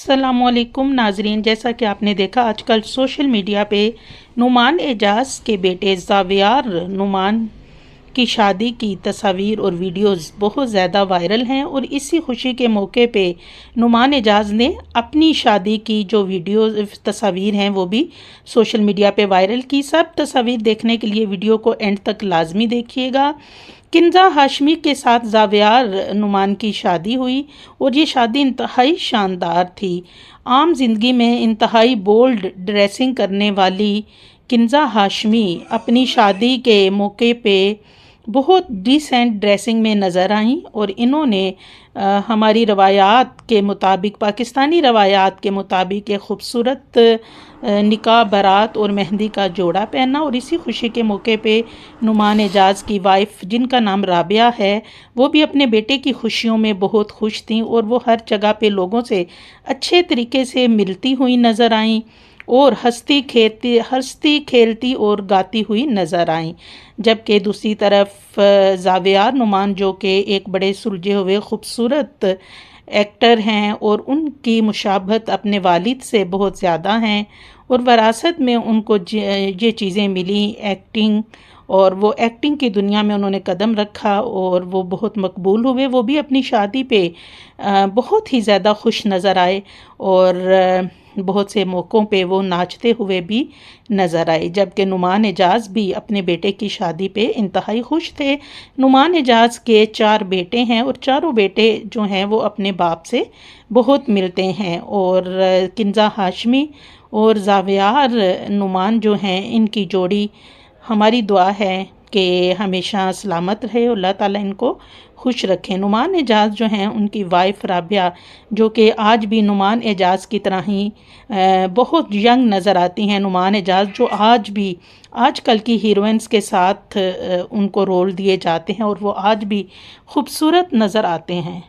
अस्सलाम वालेकुम नाजरीन, जैसा कि आपने देखा आजकल सोशल मीडिया पे नुमान एजाज के बेटे ज़ावियार नुमान की शादी की तस्वीर और वीडियोस बहुत ज़्यादा वायरल हैं। और इसी खुशी के मौके पे नुमान एजाज ने अपनी शादी की जो वीडियो तस्वीर हैं वो भी सोशल मीडिया पे वायरल की। सब तस्वीर देखने के लिए वीडियो को एंड तक लाजमी देखिएगा। किंजा हाशमी के साथ ज़ावियार नुमान की शादी हुई और ये शादी इंतहाई शानदार थी। आम जिंदगी में इंतहाई बोल्ड ड्रेसिंग करने वाली किंजा हाशमी अपनी शादी के मौके पे बहुत डिसेंट ड्रेसिंग में नज़र आईं और इन्होंने हमारी रवायात के मुताबिक, पाकिस्तानी रवायात के मुताबिक एक ख़ूबसूरत निकाह, बारात और मेहंदी का जोड़ा पहना। और इसी खुशी के मौके पे नुमान एजाज की वाइफ, जिनका नाम राबिया है, वो भी अपने बेटे की खुशियों में बहुत खुश थीं और वो हर जगह पे लोगों से अच्छे तरीके से मिलती हुई नज़र आईं और हंसती खेलती और गाती हुई नज़र आईं। जबकि दूसरी तरफ ज़ावियार नुमान, जो कि एक बड़े सुलझे हुए खूबसूरत एक्टर हैं और उनकी मुशाबहत अपने वालिद से बहुत ज़्यादा हैं और वरासत में उनको ये चीज़ें मिली, एक्टिंग, और वो एक्टिंग की दुनिया में उन्होंने कदम रखा और वो बहुत मकबूल हुए। वो भी अपनी शादी पे बहुत ही ज़्यादा खुश नज़र आए और बहुत से मौक़ों पे वो नाचते हुए भी नज़र आए। जबकि नुमान एजाज भी अपने बेटे की शादी पे इंतहाई खुश थे। नुमान एजाज के 4 बेटे हैं और चारों बेटे जो हैं वो अपने बाप से बहुत मिलते हैं। और किंजा हाशमी और ज़ावियार नुमान जो हैं, इनकी जोड़ी हमारी दुआ है कि हमेशा सलामत रहे और अल्लाह ताला इनको खुश रखें। नुमान एजाज जो हैं, उनकी वाइफ राबिया, जो कि आज भी नुमान एजाज की तरह ही बहुत यंग नज़र आती हैं। नुमान एजाज जो आज भी आजकल की हीरोइंस के साथ उनको रोल दिए जाते हैं और वो आज भी खूबसूरत नज़र आते हैं।